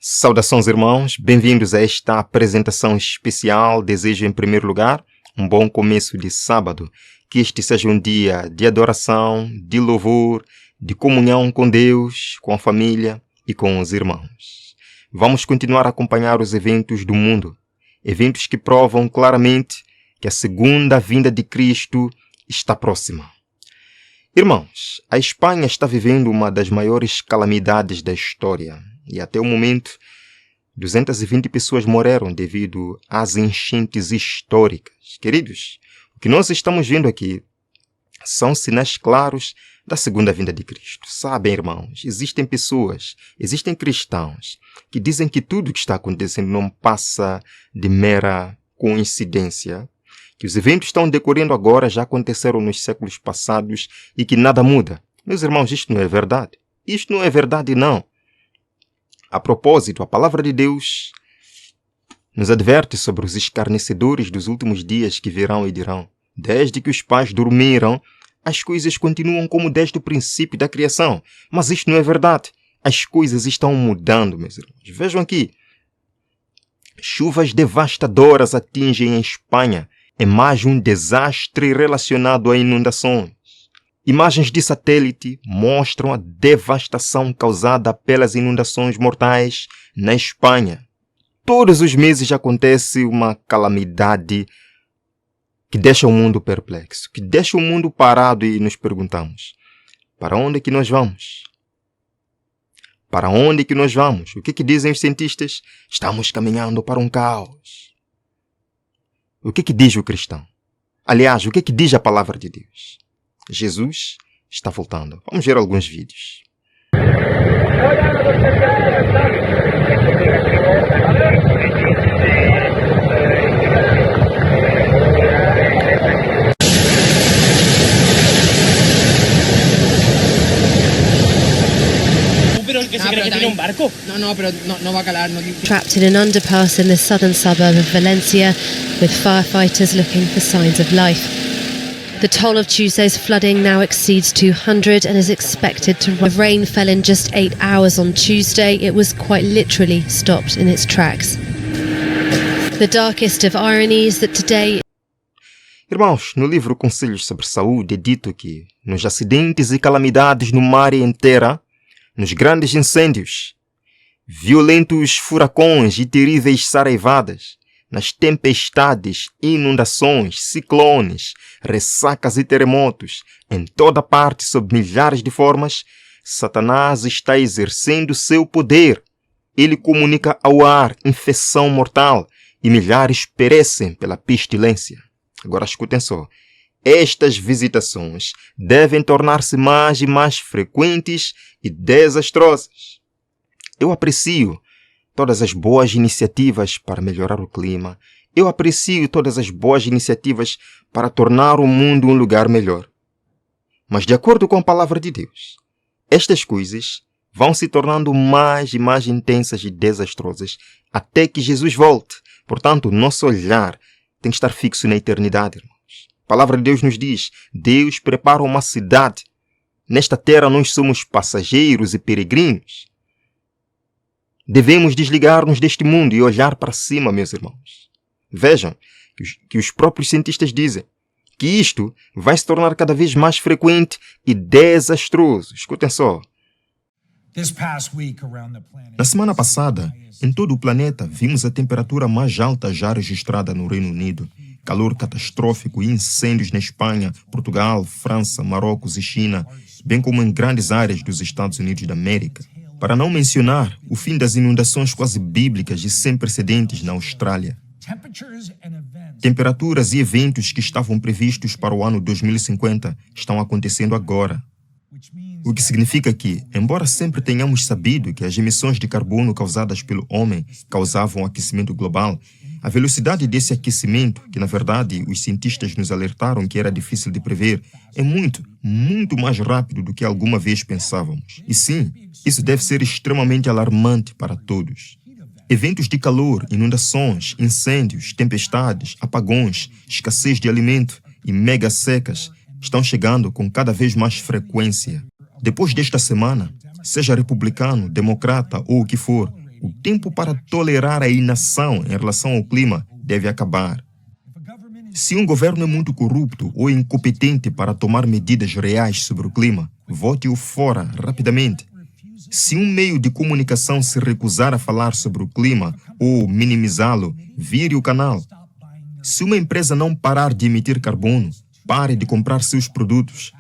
Saudações, irmãos, bem-vindos a esta apresentação especial. Desejo, em primeiro lugar, um bom começo de sábado. Que este seja um dia de adoração, de louvor, de comunhão com Deus, com a família e com os irmãos. Vamos continuar a acompanhar os eventos do mundo, eventos que provam claramente que a segunda vinda de Cristo está próxima. Irmãos, a Espanha está vivendo uma das maiores calamidades da história. E até o momento, 220 pessoas morreram devido às enchentes históricas. Queridos, o que nós estamos vendo aqui são sinais claros da segunda vinda de Cristo. Sabem, irmãos, existem pessoas, existem cristãos que dizem que tudo o que está acontecendo não passa de mera coincidência, que os eventos estão decorrendo agora, já aconteceram nos séculos passados e que nada muda. Meus irmãos, isto não é verdade. Isto não é verdade, não. A propósito, a palavra de Deus nos adverte sobre os escarnecedores dos últimos dias que virão e dirão: desde que os pais dormiram, as coisas continuam como desde o princípio da criação. Mas isto não é verdade. As coisas estão mudando, meus irmãos. Vejam aqui. Chuvas devastadoras atingem a Espanha. É mais um desastre relacionado a inundações. Imagens de satélite mostram a devastação causada pelas inundações mortais na Espanha. Todos os meses acontece uma calamidade que deixa o mundo perplexo, que deixa o mundo parado e nos perguntamos: para onde é que nós vamos? Para onde é que nós vamos? O que é que dizem os cientistas? Estamos caminhando para um caos. O que é que diz o cristão? Aliás, o que é que diz a palavra de Deus? Jesus está voltando. Vamos ver alguns vídeos. Trapped in an underpass in the southern suburb of Valencia, with firefighters looking for signs of life. The toll of Tuesday's flooding now exceeds 200 and is expected to rise. Rain fell in just 8 hours on Tuesday. It was quite literally stopped in its tracks. The darkest of ironies that today... Irmãos, no livro Conselhos sobre Saúde é dito que nos acidentes e calamidades no mar inteira, nos grandes incêndios, violentos furacões e terríveis saraivadas, nas tempestades, inundações, ciclones, ressacas e terremotos, em toda parte, sob milhares de formas, Satanás está exercendo seu poder. Ele comunica ao ar infecção mortal e milhares perecem pela pestilência. Agora escutem só. Estas visitações devem tornar-se mais e mais frequentes e desastrosas. Eu aprecio todas as boas iniciativas para melhorar o clima. Eu aprecio todas as boas iniciativas para tornar o mundo um lugar melhor. Mas de acordo com a palavra de Deus, estas coisas vão se tornando mais e mais intensas e desastrosas até que Jesus volte. Portanto, nosso olhar tem que estar fixo na eternidade, irmãos. A palavra de Deus nos diz: Deus prepara uma cidade. Nesta terra nós somos passageiros e peregrinos. Devemos desligar-nos deste mundo e olhar para cima, meus irmãos. Vejam que os próprios cientistas dizem que isto vai se tornar cada vez mais frequente e desastroso. Escutem só. Na semana passada, em todo o planeta, vimos a temperatura mais alta já registrada no Reino Unido. Calor catastrófico e incêndios na Espanha, Portugal, França, Marrocos e China, bem como em grandes áreas dos Estados Unidos da América. Para não mencionar o fim das inundações quase bíblicas e sem precedentes na Austrália. Temperaturas e eventos que estavam previstos para o ano 2050 estão acontecendo agora. O que significa que, embora sempre tenhamos sabido que as emissões de carbono causadas pelo homem causavam aquecimento global, a velocidade desse aquecimento, que na verdade os cientistas nos alertaram que era difícil de prever, é muito, muito mais rápido do que alguma vez pensávamos. E sim, isso deve ser extremamente alarmante para todos. Eventos de calor, inundações, incêndios, tempestades, apagões, escassez de alimento e mega secas estão chegando com cada vez mais frequência. Depois desta semana, seja republicano, democrata ou o que for, O tempo para tolerar a inação em relação ao clima deve acabar. Se um governo é muito corrupto ou incompetente para tomar medidas reais sobre o clima, vote-o fora rapidamente. Se um meio de comunicação se recusar a falar sobre o clima ou minimizá-lo, vire o canal. Se uma empresa não parar de emitir carbono, pare de comprar seus produtos.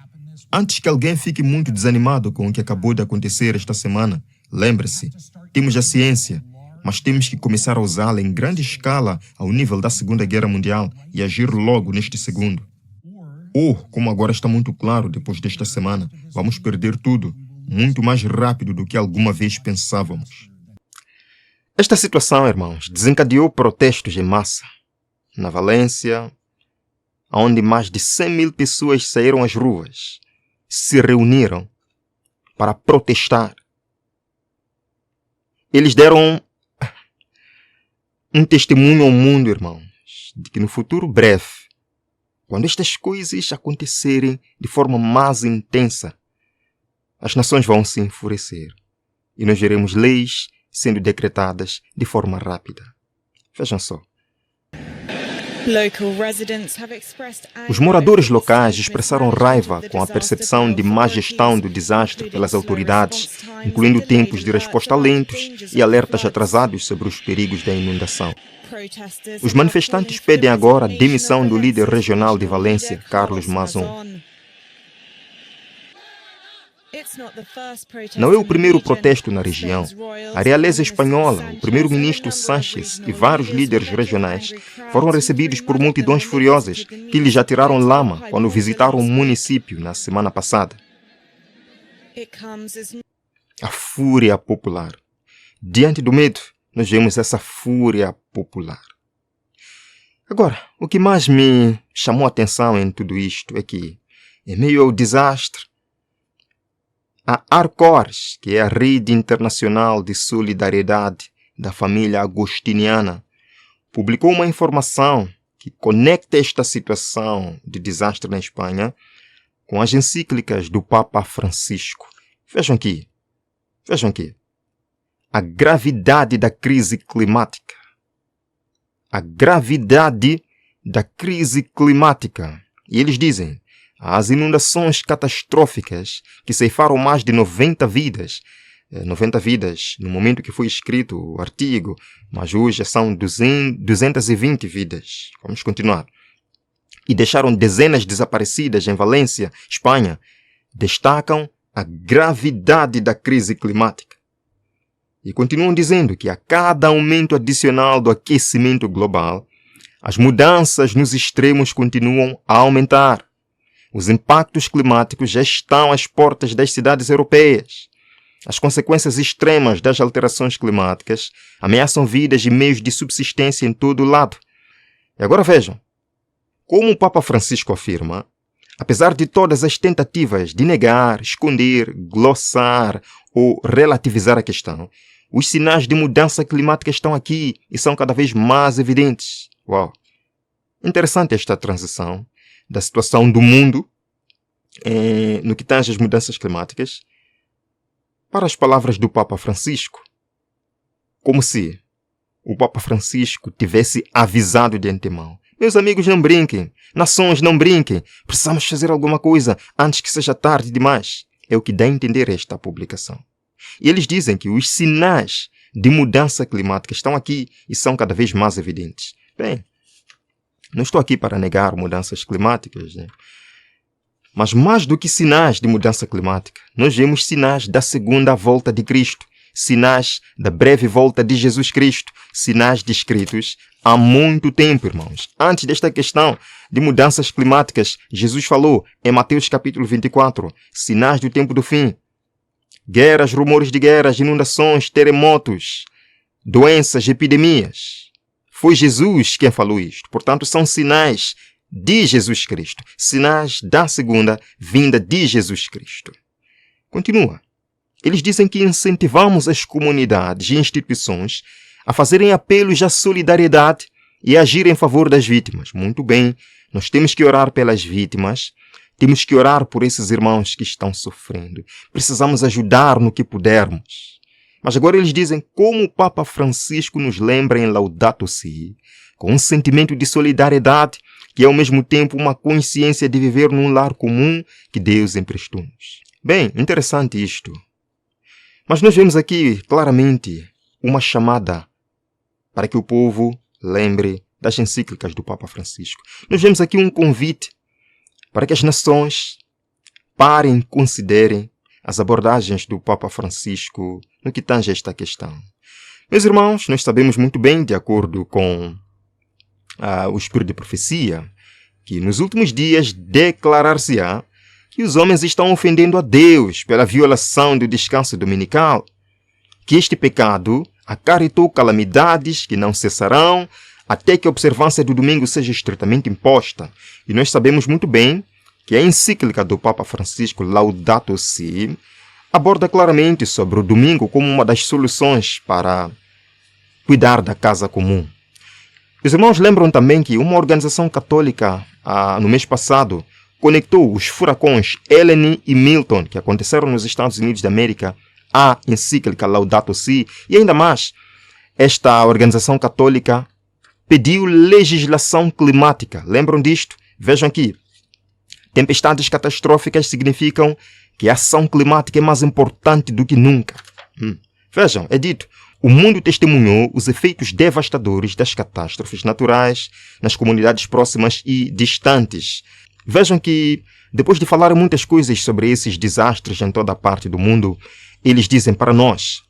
Antes que alguém fique muito desanimado com o que acabou de acontecer esta semana, lembre-se, temos a ciência, mas temos que começar a usá-la em grande escala ao nível da Segunda Guerra Mundial e agir logo neste segundo. Ou, como agora está muito claro depois desta semana, vamos perder tudo, muito mais rápido do que alguma vez pensávamos. Esta situação, irmãos, desencadeou protestos em massa. Na Valência, onde mais de 100 mil pessoas saíram às ruas, se reuniram para protestar. Eles deram um testemunho ao mundo, irmãos, de que no futuro breve, quando estas coisas acontecerem de forma mais intensa, as nações vão se enfurecer e nós veremos leis sendo decretadas de forma rápida. Vejam só. Os moradores locais expressaram raiva com a percepção de má gestão do desastre pelas autoridades, incluindo tempos de resposta lentos e alertas atrasados sobre os perigos da inundação. Os manifestantes pedem agora a demissão do líder regional de Valência, Carlos Mazón. Não é o primeiro protesto na região. A realeza espanhola, o primeiro-ministro Sánchez e vários líderes regionais foram recebidos por multidões furiosas que lhes atiraram lama quando visitaram o município na semana passada. A fúria popular. Diante do medo, nós vemos essa fúria popular. Agora, o que mais me chamou a atenção em tudo isto é que, em meio ao desastre, a Arcors, que é a Rede Internacional de Solidariedade da Família Agostiniana, publicou uma informação que conecta esta situação de desastre na Espanha com as encíclicas do Papa Francisco. Vejam aqui. A gravidade da crise climática. A gravidade da crise climática. E eles dizem: as inundações catastróficas que ceifaram mais de 90 vidas no momento que foi escrito o artigo, mas hoje são 220 vidas. Vamos continuar. E deixaram dezenas desaparecidas em Valência, Espanha, destacam a gravidade da crise climática. E continuam dizendo que a cada aumento adicional do aquecimento global, as mudanças nos extremos continuam a aumentar. Os impactos climáticos já estão às portas das cidades europeias. As consequências extremas das alterações climáticas ameaçam vidas e meios de subsistência em todo o lado. E agora vejam, como o Papa Francisco afirma, apesar de todas as tentativas de negar, esconder, glossar ou relativizar a questão, os sinais de mudança climática estão aqui e são cada vez mais evidentes. Uau! Interessante esta transição da situação do mundo no que tange às mudanças climáticas para as palavras do Papa Francisco. Como se o Papa Francisco tivesse avisado de antemão. Meus amigos, não brinquem. Nações, não brinquem. Precisamos fazer alguma coisa antes que seja tarde demais. É o que dá a entender esta publicação. E eles dizem que os sinais de mudança climática estão aqui e são cada vez mais evidentes. Bem, não estou aqui para negar mudanças climáticas, né? Mas mais do que sinais de mudança climática, nós vemos sinais da segunda volta de Cristo, sinais da breve volta de Jesus Cristo, sinais descritos há muito tempo, irmãos. Antes desta questão de mudanças climáticas, Jesus falou em Mateus capítulo 24, sinais do tempo do fim. Guerras, rumores de guerras, inundações, terremotos, doenças, epidemias. Foi Jesus quem falou isto. Portanto, são sinais de Jesus Cristo. Sinais da segunda vinda de Jesus Cristo. Continua. Eles dizem que incentivamos as comunidades e instituições a fazerem apelos à solidariedade e a agir em favor das vítimas. Muito bem. Nós temos que orar pelas vítimas. Temos que orar por esses irmãos que estão sofrendo. Precisamos ajudar no que pudermos. Mas agora eles dizem como o Papa Francisco nos lembra em Laudato Si, com um sentimento de solidariedade que é ao mesmo tempo uma consciência de viver num lar comum que Deus emprestou-nos. Bem, interessante isto. Mas nós vemos aqui claramente uma chamada para que o povo lembre das encíclicas do Papa Francisco. Nós vemos aqui um convite para que as nações parem e considerem as abordagens do Papa Francisco no que tange esta questão. Meus irmãos, nós sabemos muito bem, de acordo com o Espírito de Profecia, que nos últimos dias declarar-se-á que os homens estão ofendendo a Deus pela violação do descanso dominical, que este pecado acarretou calamidades que não cessarão até que a observância do domingo seja estritamente imposta. E nós sabemos muito bem que a encíclica do Papa Francisco, Laudato Si, aborda claramente sobre o domingo como uma das soluções para cuidar da casa comum. Os irmãos lembram também que uma organização católica, no mês passado, conectou os furacões Helene e Milton, que aconteceram nos Estados Unidos da América, à encíclica Laudato Si. E ainda mais, esta organização católica pediu legislação climática. Lembram disto? Vejam aqui. Tempestades catastróficas significam que a ação climática é mais importante do que nunca. Vejam, é dito. O mundo testemunhou os efeitos devastadores das catástrofes naturais nas comunidades próximas e distantes. Vejam que, depois de falar muitas coisas sobre esses desastres em toda a parte do mundo, eles dizem para nós: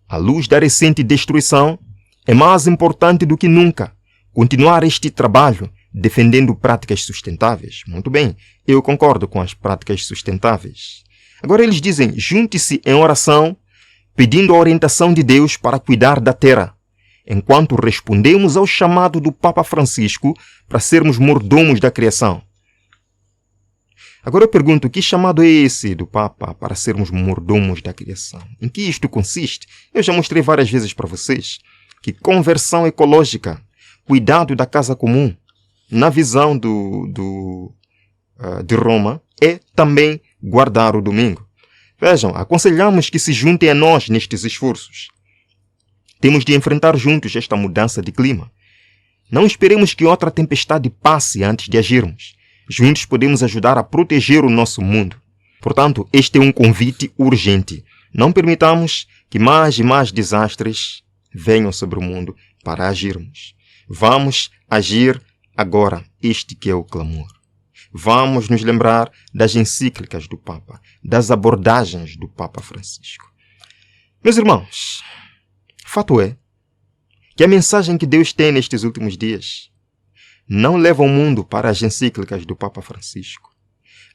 à luz da recente destruição, é mais importante do que nunca continuar este trabalho defendendo práticas sustentáveis. Muito bem, eu concordo com as práticas sustentáveis. Agora eles dizem: junte-se em oração, pedindo a orientação de Deus para cuidar da terra, enquanto respondemos ao chamado do Papa Francisco para sermos mordomos da criação. Agora eu pergunto, que chamado é esse do Papa para sermos mordomos da criação? Em que isto consiste? Eu já mostrei várias vezes para vocês que conversão ecológica, cuidado da casa comum, na visão de Roma, é também guardar o domingo. Vejam, aconselhamos que se juntem a nós nestes esforços. Temos de enfrentar juntos esta mudança de clima. Não esperemos que outra tempestade passe antes de agirmos. Juntos podemos ajudar a proteger o nosso mundo. Portanto, este é um convite urgente. Não permitamos que mais e mais desastres venham sobre o mundo para agirmos. Vamos agir agora. Este que é o clamor. Vamos nos lembrar das encíclicas do Papa, das abordagens do Papa Francisco. Meus irmãos, fato é que a mensagem que Deus tem nestes últimos dias não leva o mundo para as encíclicas do Papa Francisco.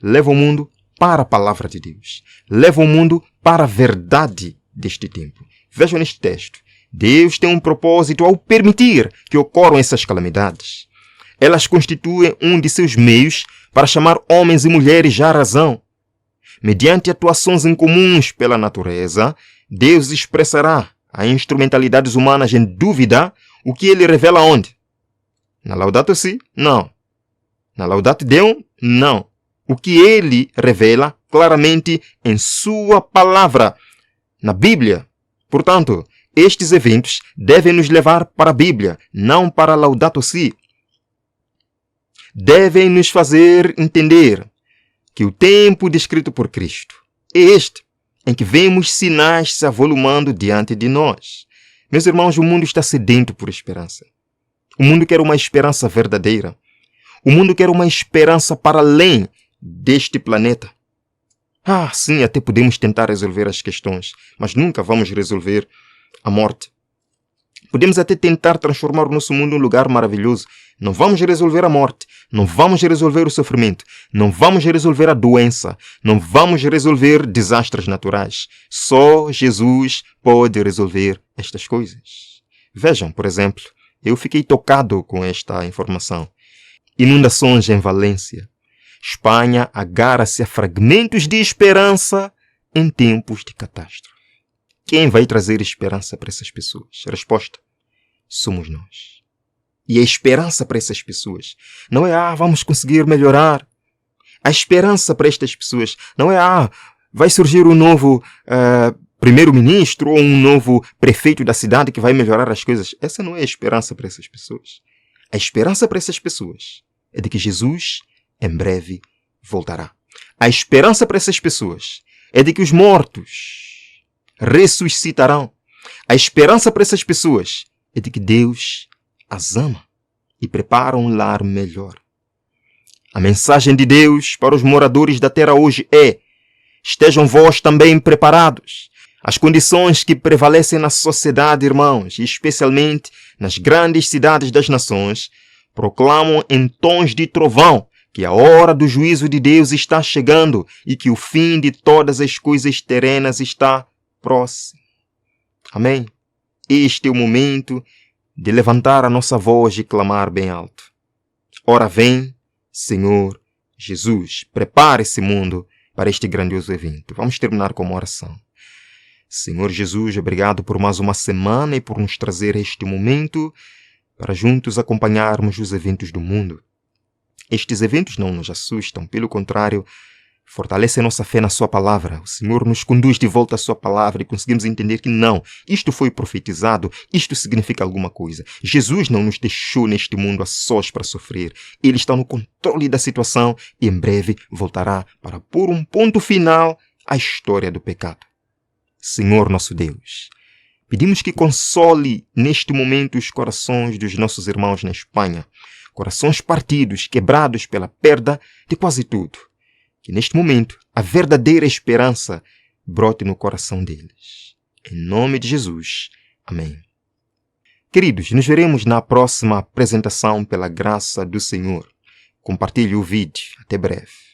Leva o mundo para a palavra de Deus. Leva o mundo para a verdade deste tempo. Vejam neste texto. Deus tem um propósito ao permitir que ocorram essas calamidades. Elas constituem um de seus meios para chamar homens e mulheres à razão. Mediante atuações incomuns pela natureza, Deus expressará a instrumentalidades humanas em dúvida, o que ele revela onde? Na Laudato Si? Não. Na Laudato Deum? Não. O que ele revela claramente em sua palavra, na Bíblia. Portanto, estes eventos devem nos levar para a Bíblia, não para a Laudato Si. Devem nos fazer entender que o tempo descrito por Cristo é este, em que vemos sinais se avolumando diante de nós. Meus irmãos, o mundo está sedento por esperança. O mundo quer uma esperança verdadeira. O mundo quer uma esperança para além deste planeta. Sim, até podemos tentar resolver as questões, mas nunca vamos resolver a morte. Podemos até tentar transformar o nosso mundo em um lugar maravilhoso. Não vamos resolver a morte. Não vamos resolver o sofrimento. Não vamos resolver a doença. Não vamos resolver desastres naturais. Só Jesus pode resolver estas coisas. Vejam, por exemplo, eu fiquei tocado com esta informação. Inundações em Valência. Espanha agarra-se a fragmentos de esperança em tempos de catástrofe. Quem vai trazer esperança para essas pessoas? Resposta: somos nós. E a esperança para essas pessoas não é, vamos conseguir melhorar. A esperança para estas pessoas não é, vai surgir um novo primeiro-ministro ou um novo prefeito da cidade que vai melhorar as coisas. Essa não é a esperança para essas pessoas. A esperança para essas pessoas é de que Jesus em breve voltará. A esperança para essas pessoas é de que os mortos ressuscitarão. A esperança para essas pessoas é de que Deus as ama e prepara um lar melhor. A mensagem de Deus para os moradores da terra hoje é: estejam vós também preparados. As condições que prevalecem na sociedade, irmãos, e especialmente nas grandes cidades das nações, proclamam em tons de trovão que a hora do juízo de Deus está chegando e que o fim de todas as coisas terrenas está próximo. Amém? Este é o momento de levantar a nossa voz e clamar bem alto. Ora vem, Senhor Jesus, prepare esse mundo para este grandioso evento. Vamos terminar com uma oração. Senhor Jesus, obrigado por mais uma semana e por nos trazer este momento para juntos acompanharmos os eventos do mundo. Estes eventos não nos assustam, pelo contrário, fortalecem nossa fé na sua palavra. O Senhor nos conduz de volta à sua palavra e conseguimos entender que não, isto foi profetizado, isto significa alguma coisa. Jesus não nos deixou neste mundo a sós para sofrer. Ele está no controle da situação e em breve voltará para pôr um ponto final à história do pecado. Senhor nosso Deus, pedimos que console neste momento os corações dos nossos irmãos na Espanha, corações partidos, quebrados pela perda de quase tudo. Que neste momento a verdadeira esperança brote no coração deles. Em nome de Jesus. Amém. Queridos, nos veremos na próxima apresentação pela graça do Senhor. Compartilhe o vídeo. Até breve.